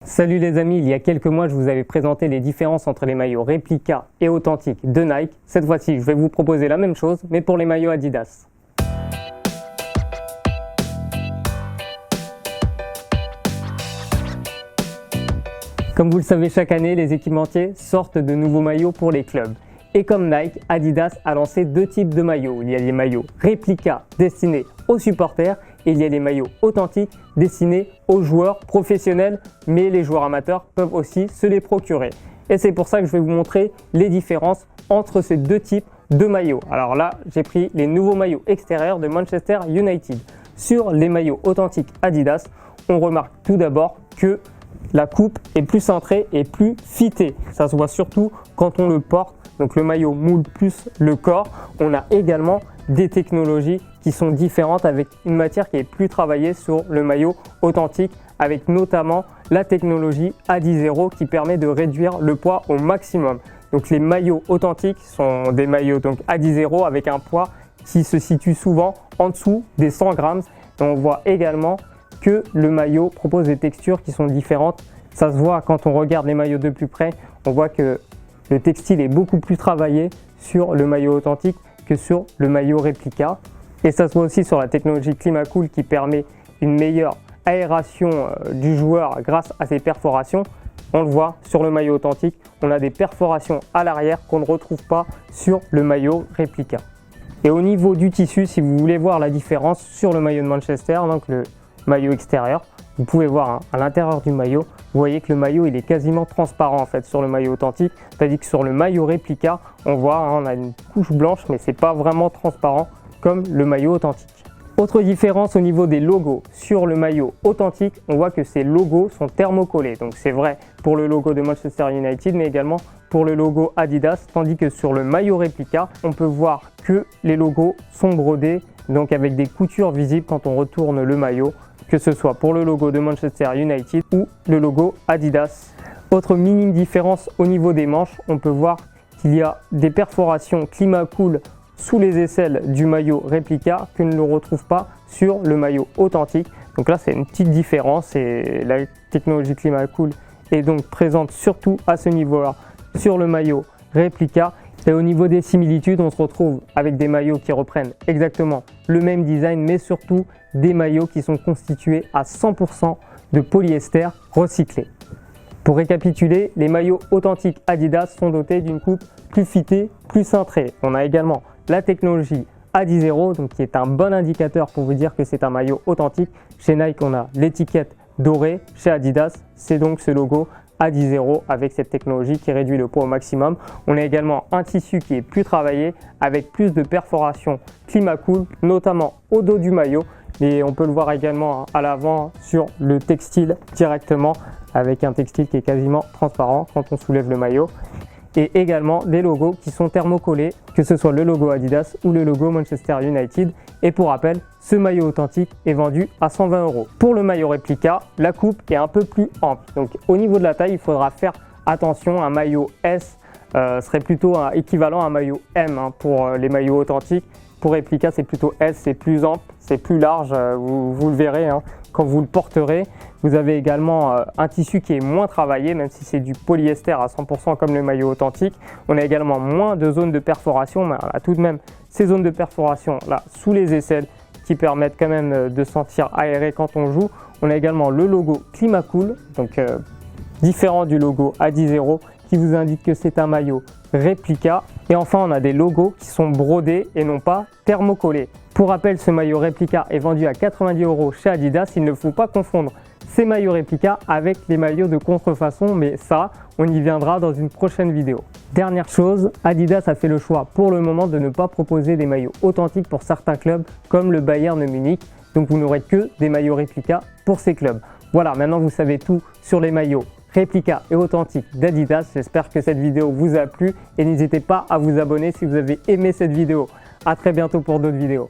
Salut les amis, il y a quelques mois je vous avais présenté les différences entre les maillots réplica et authentiques de Nike. Cette fois-ci je vais vous proposer la même chose mais pour les maillots Adidas. Comme vous le savez, chaque année les équipementiers sortent de nouveaux maillots pour les clubs. Et comme Nike, Adidas a lancé deux types de maillots. Il y a les maillots réplica destinés aux supporters et il y a les maillots authentiques destinés aux joueurs professionnels, mais les joueurs amateurs peuvent aussi se les procurer. Et c'est pour ça que je vais vous montrer les différences entre ces deux types de maillots. Alors là, j'ai pris les nouveaux maillots extérieurs de Manchester United. Sur les maillots authentiques Adidas, on remarque tout d'abord que la coupe est plus cintrée et plus fitée. Ça se voit surtout quand on le porte. Donc le maillot moule plus le corps. On a également des technologies qui sont différentes avec une matière qui est plus travaillée sur le maillot authentique, avec notamment la technologie Adizero qui permet de réduire le poids au maximum. Donc les maillots authentiques sont des maillots donc Adizero avec un poids qui se situe souvent en dessous des 100 grammes. Et on voit également que le maillot propose des textures qui sont différentes. Ça se voit quand on regarde les maillots de plus près, on voit que le textile est beaucoup plus travaillé sur le maillot authentique que sur le maillot réplica. Et ça se voit aussi sur la technologie Climacool qui permet une meilleure aération du joueur grâce à ses perforations. On le voit sur le maillot authentique, on a des perforations à l'arrière qu'on ne retrouve pas sur le maillot réplica. Et au niveau du tissu, si vous voulez voir la différence sur le maillot de Manchester, donc le maillot extérieur, vous pouvez voir à l'intérieur du maillot, vous voyez que le maillot il est quasiment transparent en fait sur le maillot authentique, tandis que sur le maillot réplica, on voit on a une couche blanche mais c'est pas vraiment transparent comme le maillot authentique. Autre différence au niveau des logos, sur le maillot authentique, on voit que ces logos sont thermocollés, donc c'est vrai pour le logo de Manchester United mais également pour le logo Adidas, tandis que sur le maillot réplica, on peut voir que les logos sont brodés, donc avec des coutures visibles quand on retourne le maillot, que ce soit pour le logo de Manchester United ou le logo Adidas. Autre minime différence au niveau des manches, on peut voir qu'il y a des perforations Climacool sous les aisselles du maillot réplica que ne l'on retrouve pas sur le maillot authentique. Donc là c'est une petite différence et la technologie Climacool est donc présente surtout à ce niveau-là sur le maillot réplica. Et au niveau des similitudes, on se retrouve avec des maillots qui reprennent exactement le même design, mais surtout des maillots qui sont constitués à 100% de polyester recyclé. Pour récapituler, les maillots authentiques Adidas sont dotés d'une coupe plus fitée, plus cintrée. On a également la technologie Adizero, donc qui est un bon indicateur pour vous dire que c'est un maillot authentique. Chez Nike, on a l'étiquette dorée. Chez Adidas, c'est donc ce logo Adizero avec cette technologie qui réduit le poids au maximum. On a également un tissu qui est plus travaillé avec plus de perforations Climacool, notamment au dos du maillot. Et on peut le voir également à l'avant sur le textile directement avec un textile qui est quasiment transparent quand on soulève le maillot. Et également des logos qui sont thermocollés, que ce soit le logo Adidas ou le logo Manchester United. Et pour rappel, ce maillot authentique est vendu à 120 €. Pour le maillot réplica, la coupe est un peu plus ample. Donc au niveau de la taille, il faudra faire attention. Un maillot S serait plutôt équivalent à un maillot M pour les maillots authentiques. Pour réplica, c'est plutôt S, c'est plus ample, c'est plus large, vous le verrez quand vous le porterez. Vous avez également un tissu qui est moins travaillé, même si c'est du polyester à 100% comme le maillot authentique. On a également moins de zones de perforation, mais on a tout de même ces zones de perforation là sous les aisselles qui permettent quand même de sentir aéré quand on joue. On a également le logo Climacool, donc différent du logo Adizero, qui vous indique que c'est un maillot réplica. Et enfin, on a des logos qui sont brodés et non pas thermocollés. Pour rappel, ce maillot réplica est vendu à 90 € chez Adidas. Il ne faut pas confondre ces maillots réplica avec les maillots de contrefaçon, mais ça, on y viendra dans une prochaine vidéo. Dernière chose, Adidas a fait le choix pour le moment de ne pas proposer des maillots authentiques pour certains clubs comme le Bayern Munich. Donc vous n'aurez que des maillots réplica pour ces clubs. Voilà, maintenant vous savez tout sur les maillots réplica et authentique d'Adidas. J'espère que cette vidéo vous a plu et n'hésitez pas à vous abonner si vous avez aimé cette vidéo. À très bientôt pour d'autres vidéos.